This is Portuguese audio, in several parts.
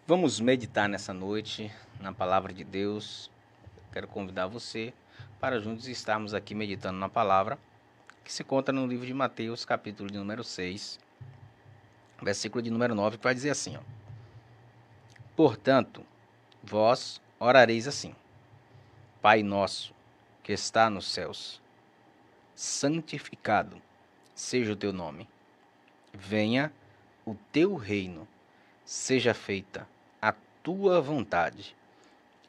Vamos meditar nessa noite na palavra de Deus. Quero convidar você para juntos estarmos aqui meditando na palavra que se encontra no livro de Mateus, capítulo de número 6, versículo de número 9, que vai dizer assim, ó: Portanto, vós orareis assim: Pai nosso, que está nos céus, santificado seja o teu nome. Venha o teu reino, seja feita a tua vontade,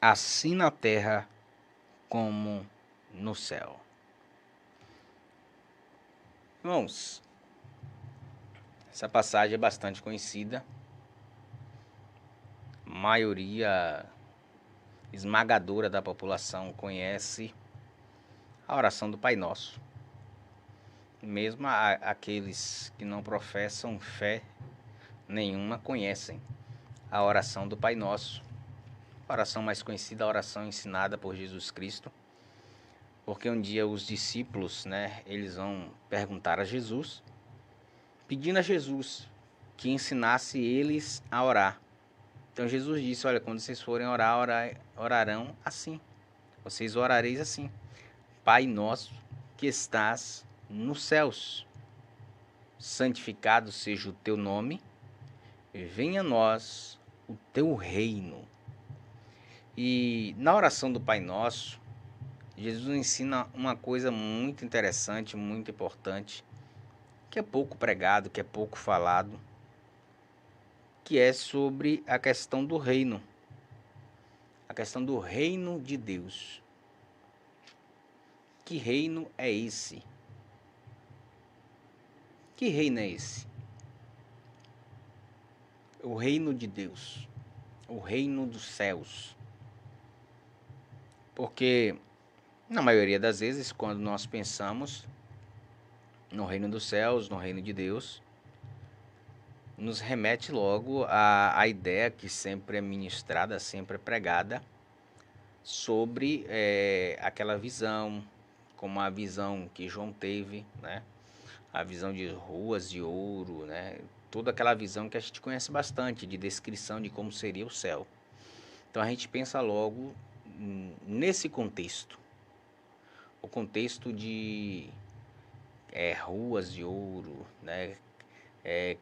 assim na terra como no céu. Irmãos, essa passagem é bastante conhecida. A maioria esmagadora da população conhece a oração do Pai Nosso. Mesmo aqueles que não professam fé nenhuma conhecem a oração do Pai Nosso. A oração mais conhecida, a oração ensinada por Jesus Cristo. Porque um dia os discípulos, eles vão perguntar a Jesus, pedindo a Jesus que ensinasse eles a orar. Então Jesus disse, olha, quando vocês forem orar, orarão assim. Vocês orareis assim: Pai nosso que estás nos céus, santificado seja o teu nome, venha a nós o teu reino. E na oração do Pai Nosso, Jesus ensina uma coisa muito interessante, muito importante, que é pouco pregado, que é pouco falado, que é sobre a questão do reino. A questão do reino de Deus. Que reino é esse? Que reino é esse? O reino de Deus. O reino dos céus. Porque, na maioria das vezes, quando nós pensamos no reino dos céus, no reino de Deus, nos remete logo à ideia que sempre é ministrada, sempre é pregada, sobre aquela visão, como a visão que João teve, a visão de ruas de ouro, toda aquela visão que a gente conhece bastante, de descrição de como seria o céu. Então a gente pensa logo nesse contexto, o contexto de ruas de ouro,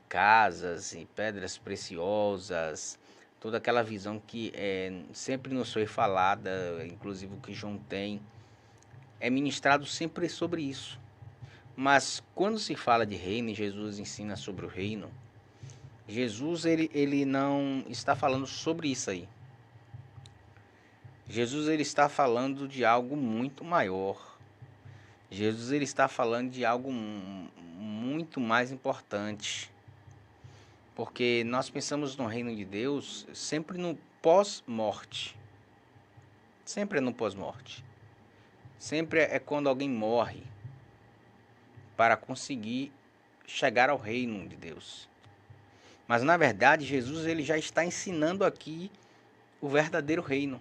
casas e pedras preciosas, toda aquela visão que sempre nos foi falada, inclusive o que João tem, é ministrado sempre sobre isso. Mas quando se fala de reino e Jesus ensina sobre o reino, Jesus ele não está falando sobre isso aí. Jesus ele está falando de algo muito maior. Jesus ele está falando de algo muito mais importante. Porque nós pensamos no reino de Deus sempre no pós-morte. Sempre é no pós-morte. Sempre é quando alguém morre para conseguir chegar ao reino de Deus. Mas na verdade Jesus ele já está ensinando aqui o verdadeiro reino.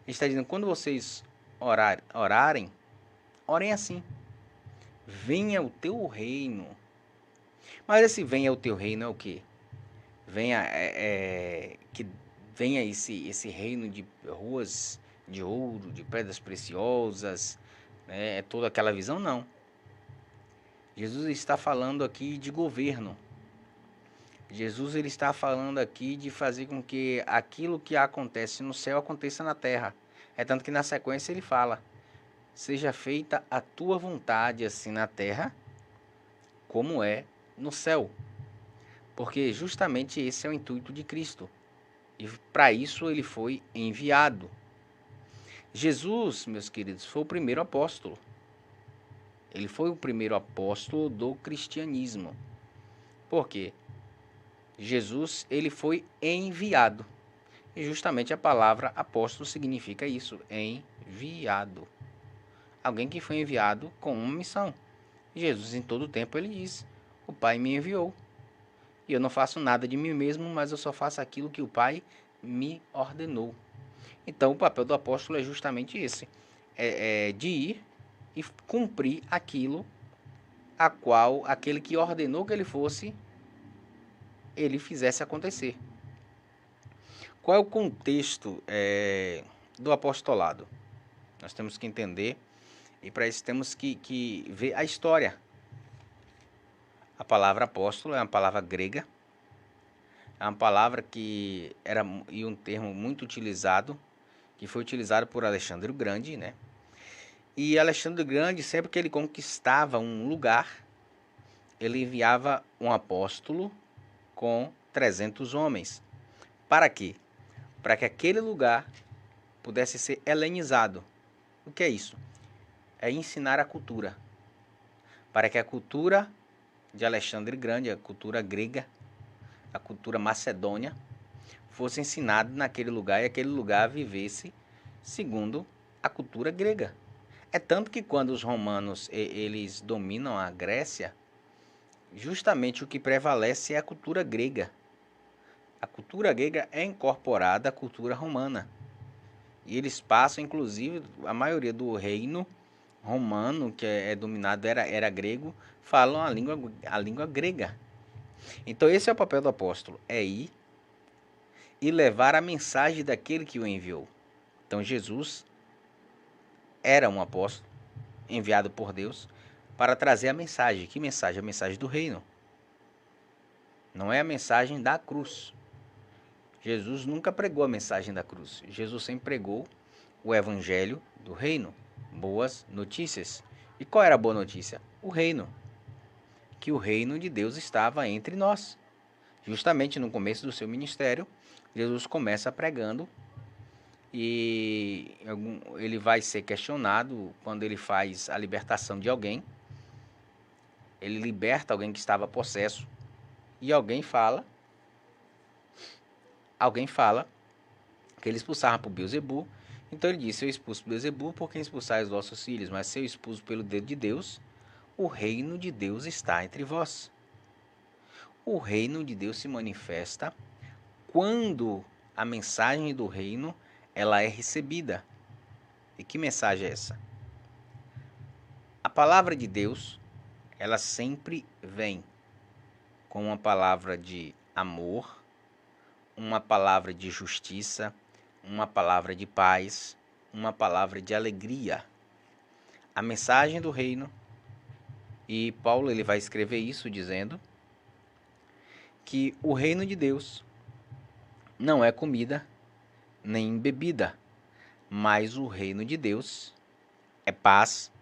Ele está dizendo, quando vocês orarem, orem assim: venha o teu reino. Mas esse venha o teu reino é o quê? Que venha esse reino de ruas de ouro, de pedras preciosas, é toda aquela visão? Não. Jesus está falando aqui de governo. Jesus ele está falando aqui de fazer com que aquilo que acontece no céu aconteça na terra. É tanto que na sequência ele fala: seja feita a tua vontade assim na terra como é no céu. Porque justamente esse é o intuito de Cristo. E para isso ele foi enviado. Jesus, meus queridos, foi o primeiro apóstolo. Ele foi o primeiro apóstolo do cristianismo. Por quê? Jesus, ele foi enviado. E justamente a palavra apóstolo significa isso, enviado. Alguém que foi enviado com uma missão. Jesus, em todo tempo, ele diz: o Pai me enviou. E eu não faço nada de mim mesmo, mas eu só faço aquilo que o Pai me ordenou. Então, o papel do apóstolo é justamente esse: de ir e cumprir aquilo a qual aquele que ordenou que ele fosse, ele fizesse acontecer. Qual é o contexto do apostolado? Nós temos que entender, e para isso temos que ver a história. A palavra apóstolo é uma palavra grega, é uma palavra que era um termo muito utilizado, que foi utilizado por Alexandre o Grande, né? E Alexandre o Grande, sempre que ele conquistava um lugar, ele enviava um apóstolo com 300 homens. Para quê? Para que aquele lugar pudesse ser helenizado. O que é isso? É ensinar a cultura. Para que a cultura de Alexandre Grande, a cultura grega, a cultura macedônia, fosse ensinada naquele lugar e aquele lugar vivesse segundo a cultura grega. É tanto que quando os romanos eles dominam a Grécia, justamente o que prevalece é a cultura grega. A cultura grega é incorporada à cultura romana. E eles passam, inclusive, a maioria do reino romano, que é dominado, era grego, falam a língua grega. Então esse é o papel do apóstolo, é ir e levar a mensagem daquele que o enviou. Então Jesus era um apóstolo enviado por Deus para trazer a mensagem. Que mensagem? A mensagem do reino. Não é a mensagem da cruz. Jesus nunca pregou a mensagem da cruz. Jesus sempre pregou o evangelho do reino, boas notícias. E qual era a boa notícia? O reino. Que o reino de Deus estava entre nós. Justamente no começo do seu ministério, Jesus começa pregando e ele vai ser questionado quando ele faz a libertação de alguém. Ele liberta alguém que estava possesso e alguém fala que ele expulsava por Beelzebul. Então ele disse: eu expulso por Beelzebul, por quem expulsar os vossos filhos? Mas se eu expulso pelo dedo de Deus, o reino de Deus está entre vós. O reino de Deus se manifesta quando a mensagem do reino ela é recebida. E que mensagem é essa? A palavra de Deus, ela sempre vem com uma palavra de amor, uma palavra de justiça, uma palavra de paz, uma palavra de alegria. A mensagem do reino, e Paulo ele vai escrever isso dizendo que o reino de Deus não é comida nem bebida, mas o reino de Deus é paz,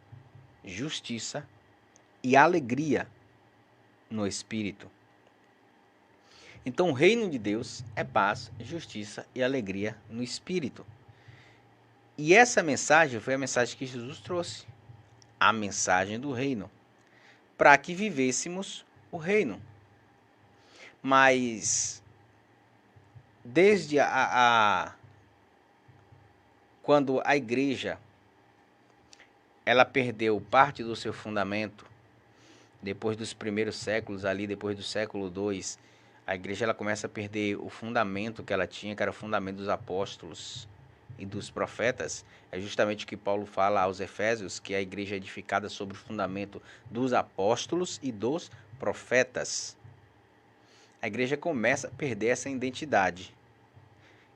justiça e alegria no Espírito. Então, o reino de Deus é paz, justiça e alegria no Espírito. E essa mensagem foi a mensagem que Jesus trouxe, a mensagem do reino, para que vivêssemos o reino. Mas, desde quando a igreja ela perdeu parte do seu fundamento, depois dos primeiros séculos, ali depois do século II, a igreja ela começa a perder o fundamento que ela tinha, que era o fundamento dos apóstolos e dos profetas. É justamente o que Paulo fala aos Efésios, que a igreja é edificada sobre o fundamento dos apóstolos e dos profetas. A igreja começa a perder essa identidade.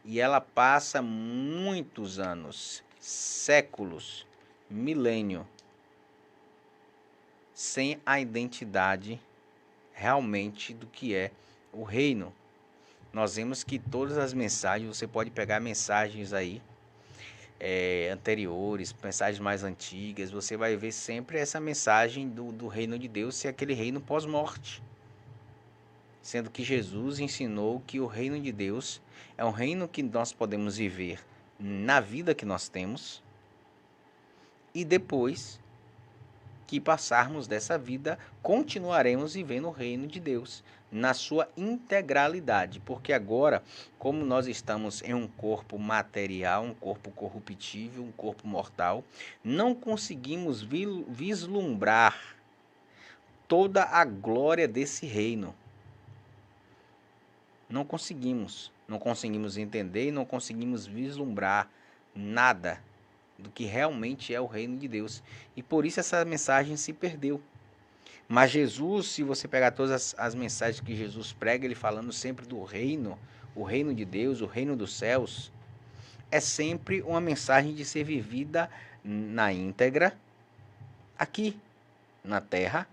E ela passa muitos anos, séculos, milênio, sem a identidade realmente do que é o reino. Nós vemos que todas as mensagens, você pode pegar mensagens aí anteriores, mensagens mais antigas, você vai ver sempre essa mensagem do reino de Deus, e aquele reino pós-morte. Sendo que Jesus ensinou que o reino de Deus é um reino que nós podemos viver na vida que nós temos, e depois que passarmos dessa vida, continuaremos vivendo o reino de Deus na sua integralidade, porque agora, como nós estamos em um corpo material, um corpo corruptível, um corpo mortal, não conseguimos vislumbrar toda a glória desse reino. Não conseguimos entender e não conseguimos vislumbrar nada do que realmente é o reino de Deus. E por isso essa mensagem se perdeu. Mas Jesus, se você pegar todas as mensagens que Jesus prega, ele falando sempre do reino, o reino de Deus, o reino dos céus, é sempre uma mensagem de ser vivida na íntegra, aqui na terra,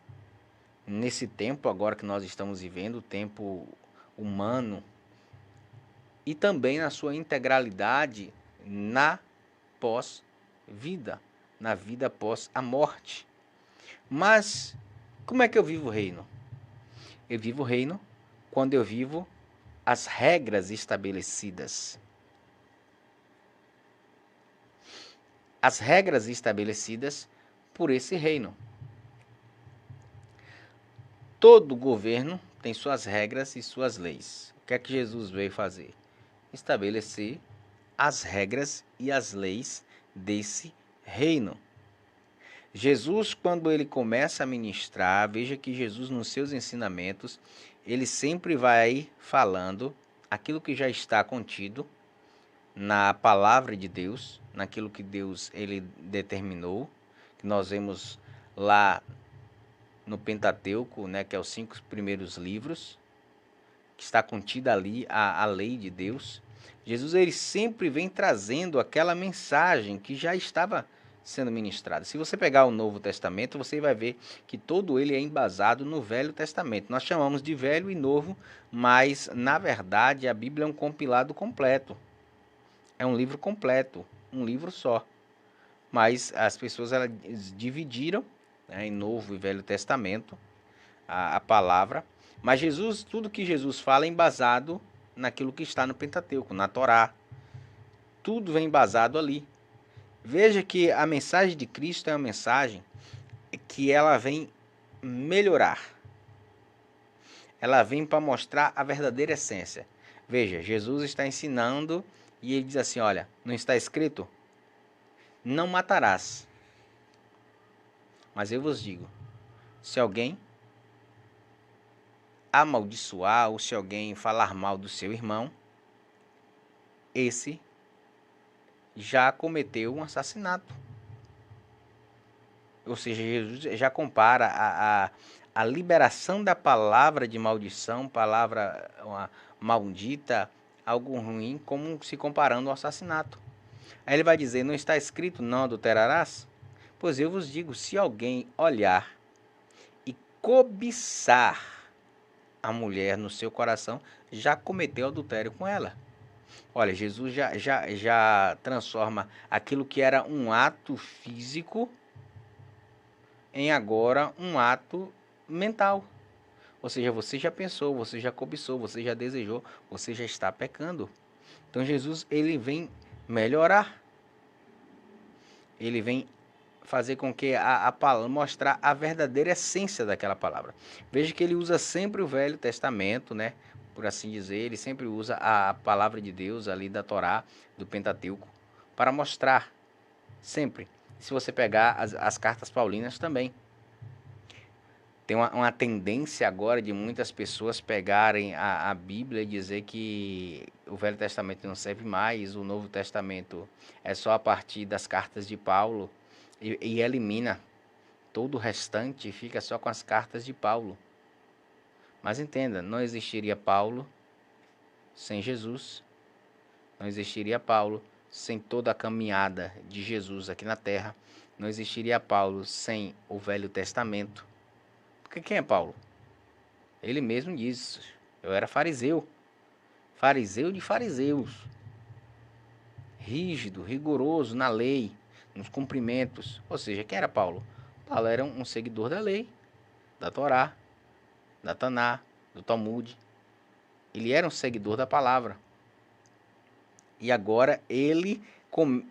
nesse tempo agora que nós estamos vivendo, o tempo humano, e também na sua integralidade na pós-vida, na vida após a morte. Mas como é que eu vivo o reino? Eu vivo o reino quando eu vivo as regras estabelecidas. As regras estabelecidas por esse reino. Todo governo tem suas regras e suas leis. O que é que Jesus veio fazer? Estabelecer as regras e as leis desse reino. Jesus, quando ele começa a ministrar, veja que Jesus, nos seus ensinamentos, ele sempre vai falando aquilo que já está contido na palavra de Deus, naquilo que Deus ele determinou, que nós vemos lá no Pentateuco, né, que é os 5 primeiros livros, que está contida ali a lei de Deus. Jesus ele sempre vem trazendo aquela mensagem que já estava sendo ministrada. Se você pegar o Novo Testamento, você vai ver que todo ele é embasado no Velho Testamento. Nós chamamos de Velho e Novo, mas na verdade a Bíblia é um compilado completo. É um livro completo, um livro só. Mas as pessoas elas dividiram, né, em Novo e Velho Testamento a palavra. Mas Jesus, tudo que Jesus fala é embasado naquilo que está no Pentateuco, na Torá. Tudo vem embasado ali. Veja que a mensagem de Cristo é uma mensagem que ela vem melhorar. Ela vem para mostrar a verdadeira essência. Veja, Jesus está ensinando e ele diz assim, olha, não está escrito? Não matarás. Mas eu vos digo, se alguém amaldiçoar ou se alguém falar mal do seu irmão, esse já cometeu um assassinato. Ou seja, Jesus já compara a liberação da palavra de maldição, palavra maldita, algo ruim, como se comparando ao assassinato. Aí ele vai dizer, não está escrito, não adulterarás? Pois eu vos digo, se alguém olhar e cobiçar a mulher no seu coração, já cometeu adultério com ela. Olha, Jesus já transforma aquilo que era um ato físico em agora um ato mental. Ou seja, você já pensou, você já cobiçou, você já desejou, você já está pecando. Então Jesus ele vem melhorar. Ele vem fazer com que a palavra mostrar a verdadeira essência daquela palavra. Veja que ele usa sempre o Velho Testamento, né? Por assim dizer, ele sempre usa a palavra de Deus ali da Torá, do Pentateuco, para mostrar, sempre. Se você pegar as cartas paulinas também. Tem uma tendência agora de muitas pessoas pegarem a Bíblia e dizer que o Velho Testamento não serve mais, o Novo Testamento é só a partir das cartas de Paulo e elimina todo o restante e fica só com as cartas de Paulo. Mas entenda, não existiria Paulo sem Jesus, não existiria Paulo sem toda a caminhada de Jesus aqui na terra, não existiria Paulo sem o Velho Testamento. Porque quem é Paulo? Ele mesmo diz, eu era fariseu, fariseu de fariseus, rígido, rigoroso na lei, nos cumprimentos. Ou seja, quem era Paulo? Paulo era um seguidor da lei, da Torá, da Taná, do Talmud. Ele era um seguidor da palavra. E agora ele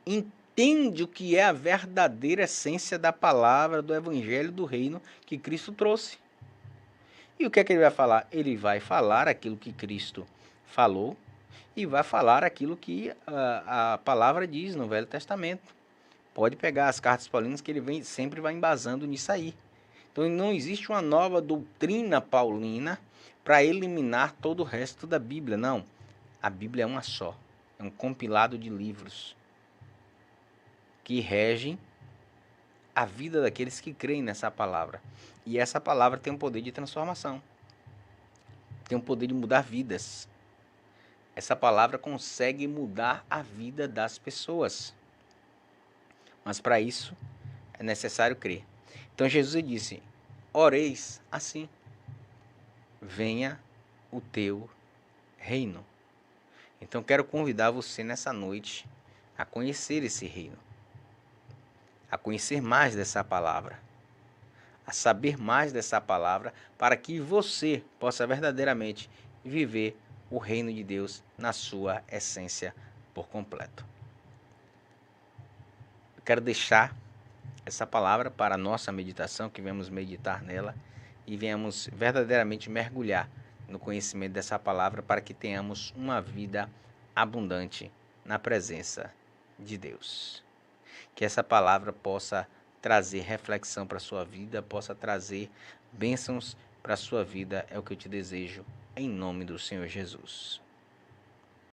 entende o que é a verdadeira essência da palavra, do evangelho do reino que Cristo trouxe. E o que é que ele vai falar? Ele vai falar aquilo que Cristo falou e vai falar aquilo que a palavra diz no Velho Testamento. Pode pegar as cartas paulinas que ele sempre vai embasando nisso aí. Então não existe uma nova doutrina paulina para eliminar todo o resto da Bíblia, não. A Bíblia é uma só, é um compilado de livros que regem a vida daqueles que creem nessa palavra. E essa palavra tem um poder de transformação, tem um poder de mudar vidas. essa palavra consegue mudar a vida das pessoas. Mas para isso é necessário crer. Então Jesus disse: oreis assim, venha o teu reino. Então quero convidar você nessa noite a conhecer esse reino, a conhecer mais dessa palavra, a saber mais dessa palavra, para que você possa verdadeiramente viver o reino de Deus na sua essência por completo. Eu quero deixar essa palavra para a nossa meditação, que venhamos meditar nela e venhamos verdadeiramente mergulhar no conhecimento dessa palavra para que tenhamos uma vida abundante na presença de Deus. Que essa palavra possa trazer reflexão para a sua vida, possa trazer bênçãos para a sua vida, é o que eu te desejo, em nome do Senhor Jesus.